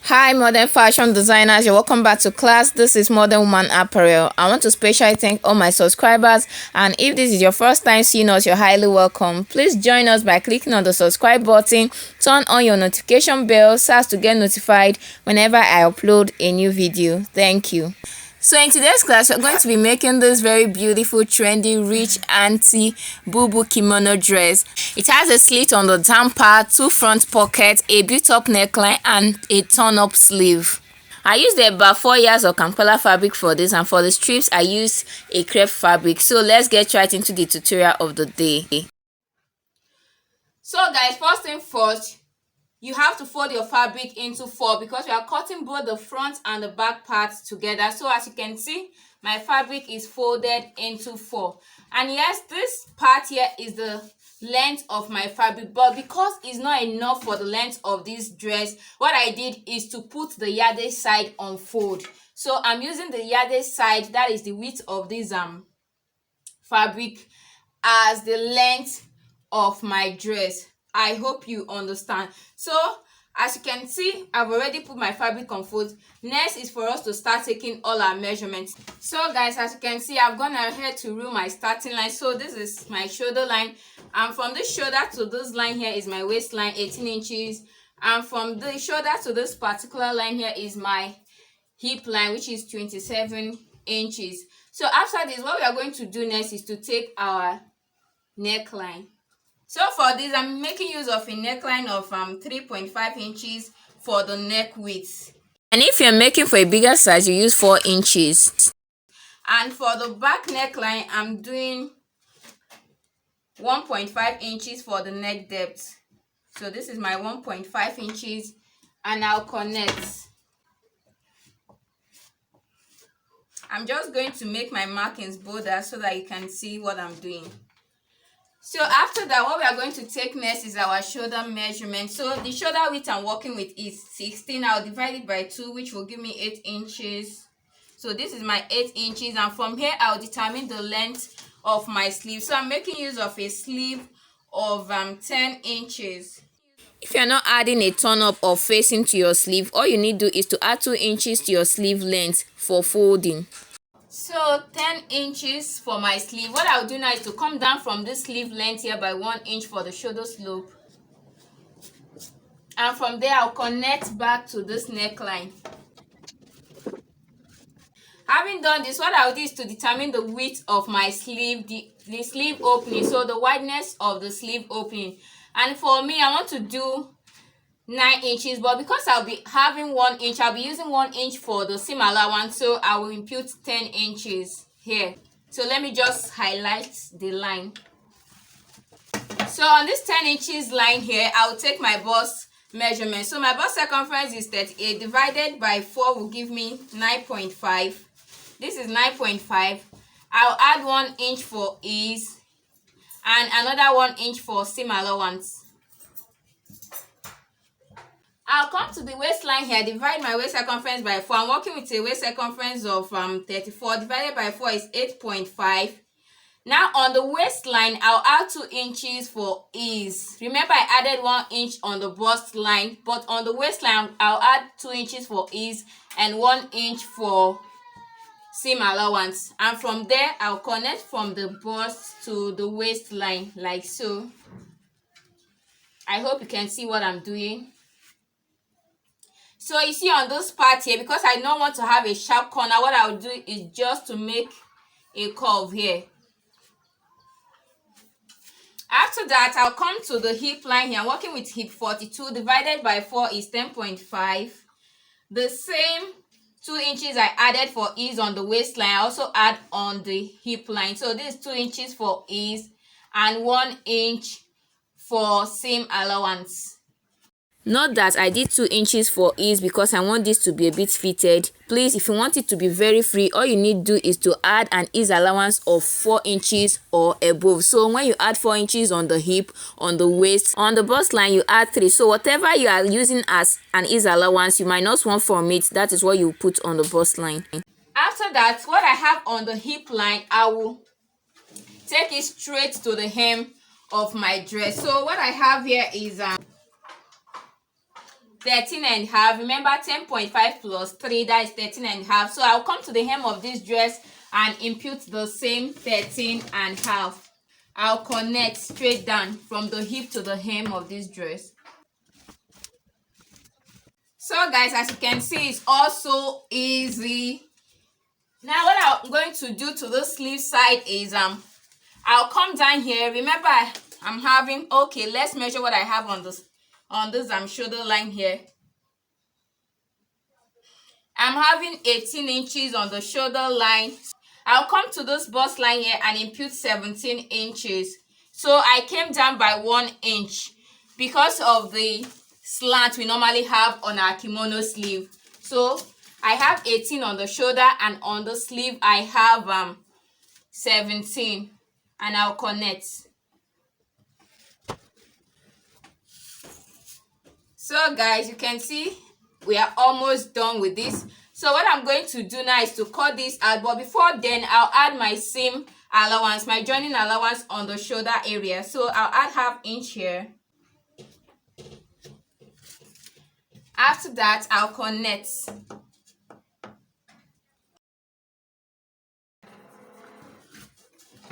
Hi, modern fashion designers. You're welcome back to class. This is Modern Woman Apparel. I want to specially thank all my subscribers. And if this is your first time seeing us, you're highly welcome. Please join us by clicking on the subscribe button. Turn on your notification bell so as to get notified whenever I upload a new video. Thank you. So in today's class, we're going to be making this very beautiful, trendy, rich, anti Bubu kimono dress. It has a slit on the down part, two front pockets, a built-up neckline, and a turn-up sleeve. I used about 4 yards of Kampala fabric for this, and for the strips, I used a crepe fabric. So let's get right into the tutorial of the day. So guys, first thing first, you have to fold your fabric into 4 because we are cutting both the front and the back parts together. So as you can see, my fabric is folded into 4. And yes, this part here is the length of my fabric, but because it's not enough for the length of this dress, what I did is to put the yardage side on fold. So I'm using the yardage side, that is the width of this fabric, as the length of my dress. I hope you understand. So as you can see, I've already put my fabric on fold. Next is for us to start taking all our measurements. So guys, as you can see, I've gone ahead to rule my starting line. So this is my shoulder line, and from this shoulder to this line here is my waistline, 18 inches, and from the shoulder to this particular line here is my hip line, which is 27 inches. So after this, what we are going to do next is to take our neckline. So for this, I'm making use of a neckline of 3.5 inches for the neck width. And if you're making for a bigger size, you use 4 inches. And for the back neckline, I'm doing 1.5 inches for the neck depth. So this is my 1.5 inches, and I'll connect. I'm just going to make my markings bolder so that you can see what I'm doing. So after that, what we are going to take next is our shoulder measurement. So the shoulder width I'm working with is 16. I'll divide it by 2, which will give me 8 inches. So this is my 8 inches, and from here I'll determine the length of my sleeve. So I'm making use of a sleeve of 10 inches. If you're not adding a turn up or facing to your sleeve, all you need to do is to add 2 inches to your sleeve length for folding. So 10 inches for my sleeve. What I'll do now is to come down from this sleeve length here by 1 inch for the shoulder slope, and from there I'll connect back to this neckline. Having done this, what I'll do is to determine the width of my sleeve, the sleeve opening, so the wideness of the sleeve opening. And for me, I want to do 9 inches, but because I'll be having 1 inch, I'll be using 1 inch for the seam allowance, so I will impute 10 inches here. So let me just highlight the line. So on this 10 inches line here, I'll take my bust measurement. So my bust circumference is 38 divided by 4 will give me 9.5. This is 9.5. I'll add 1 inch for ease and another 1 inch for seam allowance. I'll come to the waistline here, divide my waist circumference by 4. I'm working with a waist circumference of 34. Divided by 4 is 8.5. Now on the waistline, I'll add 2 inches for ease. Remember, I added 1 inch on the bust line, but on the waistline, I'll add 2 inches for ease and 1 inch for seam allowance. And from there, I'll connect from the bust to the waistline like so. I hope you can see what I'm doing. So you see on this part here, because I don't want to have a sharp corner, what I'll do is just to make a curve here. After that, I'll come to the hip line here. I'm working with hip 42. Divided by 4 is 10.5. The same 2 inches I added for ease on the waistline, I also add on the hip line. So this is 2 inches for ease and 1 inch for seam allowance. Not that I did 2 inches for ease because I want this to be a bit fitted. Please, if you want it to be very free, all you need to do is to add an ease allowance of 4 inches or above. So when you add 4 inches on the hip, on the waist, on the bust line, you add 3. So whatever you are using as an ease allowance, you minus 1 from it. That is what you put on the bust line. After that, what I have on the hip line, I will take it straight to the hem of my dress. So what I have here is 13 and a half. Remember 10.5 plus 3, that is 13 and a half. So I'll come to the hem of this dress and impute the same 13 and a half. I'll connect straight down from the hip to the hem of this dress. So guys, as you can see, it's also easy. Now what I'm going to do to the sleeve side is I'll come down here. Remember I'm having, okay, let's measure what I have on this shoulder line here. I'm having 18 inches on the shoulder line. I'll come to this bust line here and impute 17 inches. So I came down by 1 inch because of the slant we normally have on our kimono sleeve. So I have 18 on the shoulder, and on the sleeve I have 17, and I'll connect. So guys, you can see we are almost done with this. So what I'm going to do now is to cut this out, but before then I'll add my seam allowance, my joining allowance on the shoulder area. So I'll add ½ inch here. After that, I'll connect.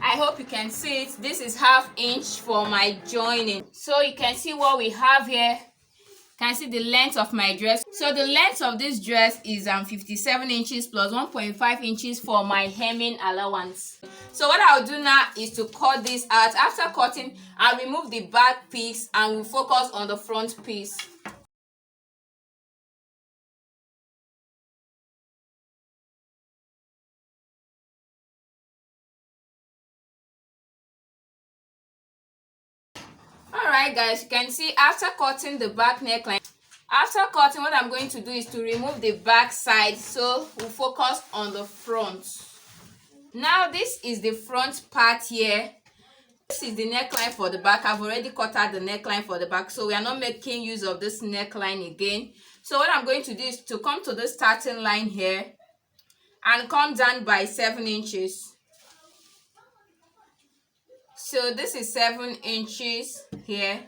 I hope you can see it. This is ½ inch for my joining. So you can see what we have here. You can see the length of my dress. So the length of this dress is 57 inches plus 1.5 inches for my hemming allowance. So what I'll do now is to cut this out. After cutting, I'll remove the back piece and we'll focus on the front piece. Alright guys, you can see after cutting the back neckline, what I'm going to do is to remove the back side, so we'll focus on the front. Now this is the front part here. This is the neckline for the back. I've already cut out the neckline for the back, so we are not making use of this neckline again. So what I'm going to do is to come to the starting line here and come down by 7 inches. So this is 7 inches here.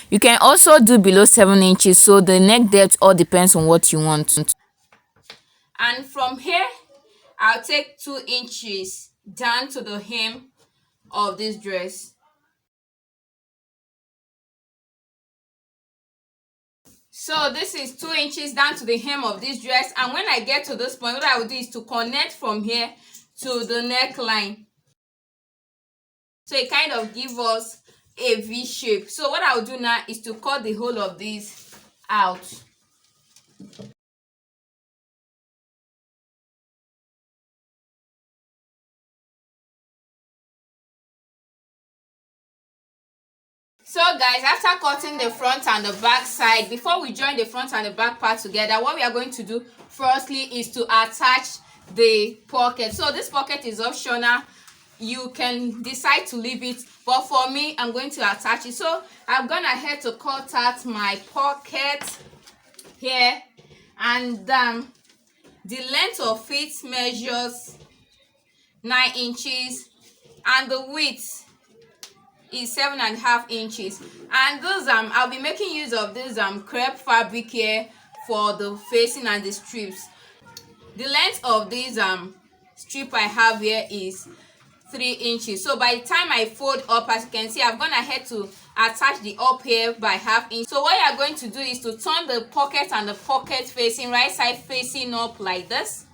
You can also do below 7 inches, so the neck depth all depends on what you want. And from here, I'll take 2 inches down to the hem of this dress. So this is 2 inches down to the hem of this dress, and when I get to this point, what I will do is to connect from here to the neckline. So it kind of gives us a V shape. So what I'll do now is to cut the whole of this out. So guys, after cutting the front and the back side, before we join the front and the back part together, what we are going to do firstly is to attach the pocket. So this pocket is optional. You can decide to leave it, but for me, I'm going to attach it. So I've gone ahead to cut out my pocket here, and the length of it measures 9 inches and the width is 7.5 inches. And those I'll be making use of this crepe fabric here for the facing and the strips. The length of this strip I have here is 3 inches. So by the time I fold up, as you can see, I've gone ahead to attach the up here by ½ inch. So what you are going to do is to turn the pocket and the pocket facing, right side facing up like this,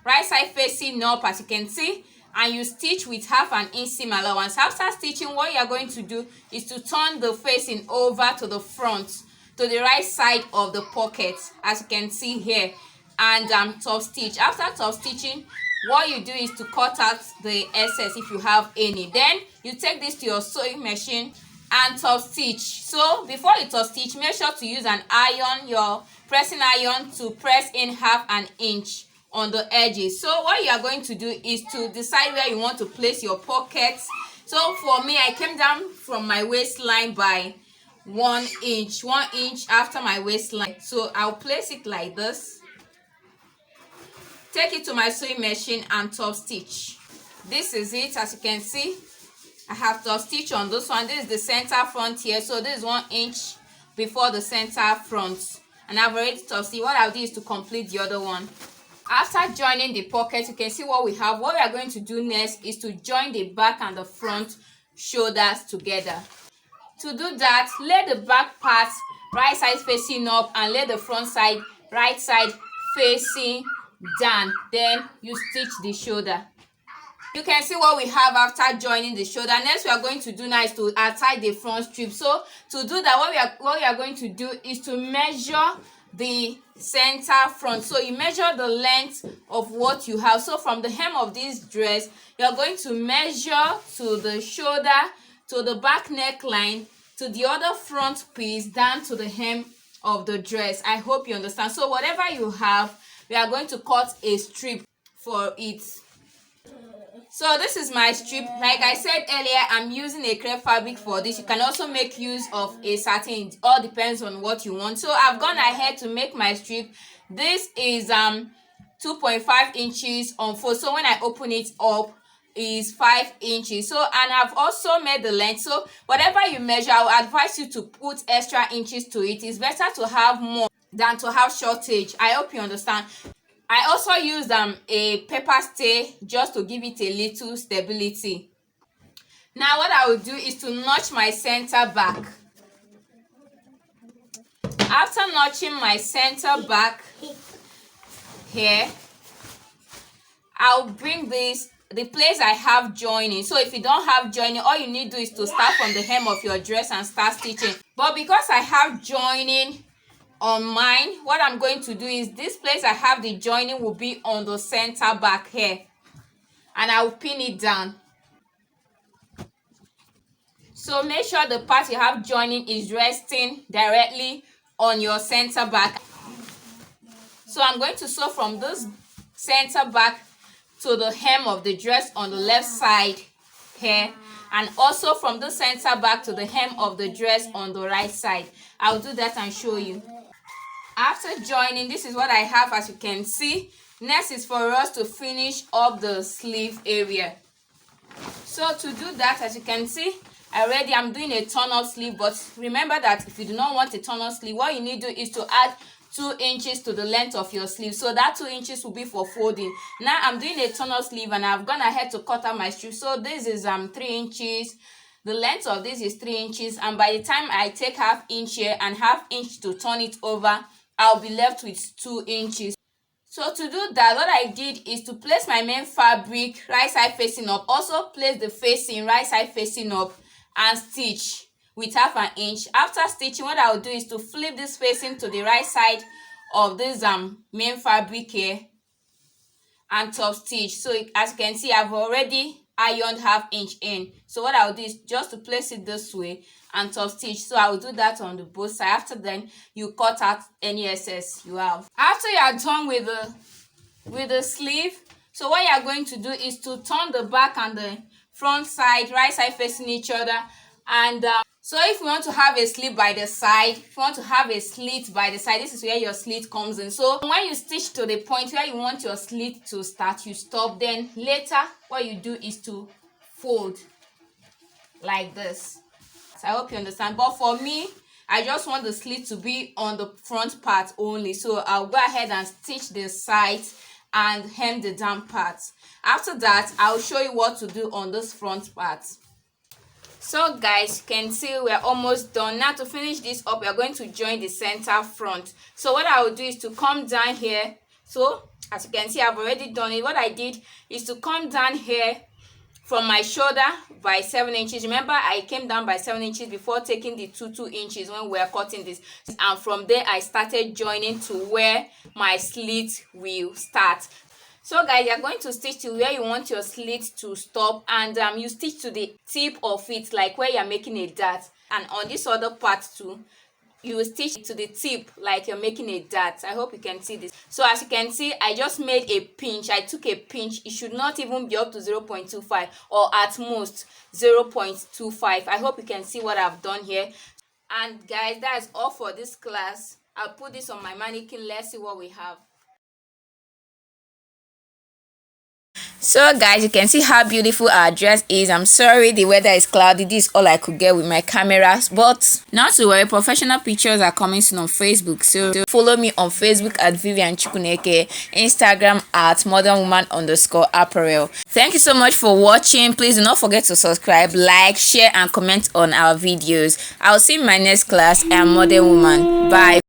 right side facing up, as you can see, and you stitch with ½ inch seam allowance. After stitching, what you are going to do is to turn the facing over to the front, to the right side of the pocket, as you can see here, and top stitch. After top stitching, what you do is to cut out the excess if you have any. Then you take this to your sewing machine and top stitch. So before you top stitch, make sure to use an iron, your pressing iron, to press in ½ inch on the edges. So what you are going to do is to decide where you want to place your pockets. So for me, I came down from my waistline by 1 inch after my waistline. So I'll place it like this, take it to my sewing machine and top stitch. This is it. As you can see, I have top stitch on this one. This is the center front here, so this is 1 inch before the center front, and I've already top stitched. What I'll do is to complete the other one. After joining the pocket, you can see what we have. What we are going to do next is to join the back and the front shoulders together. To do that, lay the back part right side facing up and lay the front side right side facing down. Then you stitch the shoulder. You can see what we have after joining the shoulder. Next, we are going to do now is to attach the front strip. So to do that, what we are going to do is to measure the center front. So you measure the length of what you have. So from the hem of this dress, you are going to measure to the shoulder, to the back neckline, to the other front piece, down to the hem of the dress. I hope you understand. So whatever you have, we are going to cut a strip for it. So this is my strip. Like I said earlier, I'm using a crepe fabric for this. You can also make use of a satin. It all depends on what you want. So I've gone ahead to make my strip. This is 2.5 inches on fold. So when I open it up, is 5 inches. So, and I've also made the length. So whatever you measure, I would advise you to put extra inches to it. It's better to have more than to have shortage. I hope you understand. I also used a paper stay just to give it a little stability. Now what I will do is to notch my center back. After notching my center back here, I'll bring this the place I have joining. So if you don't have joining, all you need to do is to start from the hem of your dress and start stitching. But because I have joining on mine, what I'm going to do is this place I have the joining will be on the center back here, and I will pin it down. So make sure the part you have joining is resting directly on your center back. So I'm going to sew from this center back to the hem of the dress on the left side here, and also from the center back to the hem of the dress on the right side. I'll do that and show you. After joining, this is what I have, as you can see. Next is for us to finish up the sleeve area. So to do that, as you can see, I'm doing a turn-up sleeve. But remember that if you do not want a turn-up sleeve, what you need to do is to add 2 inches to the length of your sleeve. So that 2 inches will be for folding. Now I'm doing a turn-up sleeve, and I've gone ahead to cut out my strip. So this is 3 inches. The length of this is 3 inches, and by the time I take half inch here and half inch to turn it over, I'll be left with 2 inches. So to do that, what I did is to place my main fabric right side facing up, also place the facing right side facing up, and stitch with half an inch. After stitching, what I'll do is to flip this facing to the right side of this main fabric here and top stitch. So as you can see, I've already ironed half inch in. So what I'll do is just to place it this way and top stitch. So I will do that on the both side. After then, you cut out any excess you have. After you are done with the sleeve, so what you are going to do is to turn the back and the front side right side facing each other. And so if you want to have a slit by the side, if you want to have a slit by the side, this is where your slit comes in. So when you stitch to the point where you want your slit to start, you stop. Then later what you do is to fold like this. So I hope you understand. But for me, I just want the slit to be on the front part only. So I'll go ahead and stitch the sides and hem the down parts. After that, I'll show you what to do on this front part. So guys, you can see we're almost done. Now to finish this up, we are going to join the center front. So what I will do is to come down here. So as you can see, I've already done it. What I did is to come down here from my shoulder by 7 inches. Remember, I came down by 7 inches before taking the 2 inches when we were cutting this, and from there I started joining to where my slit will start. So guys, you're going to stitch to where you want your slit to stop, and you stitch to the tip of it, like where you're making a dart. And on this other part too, you will stitch to the tip like you're making a dart. I hope you can see this. So as you can see, I just made a pinch. I took a pinch. It should not even be up to 0.25 or at most 0.25. I hope you can see what I've done here. And guys, that's all for this class. I'll put this on my mannequin. Let's see what we have. So guys, you can see how beautiful our dress is. I'm sorry the weather is cloudy. This is all I could get with my cameras, but not to worry, professional pictures are coming soon on Facebook. So follow me on Facebook at Vivian Chukuneke, Instagram at modernwoman_apparel. Thank you so much for watching. Please do not forget to subscribe, like, share and comment on our videos. I'll see you in my next class. I am Modern Woman. Bye.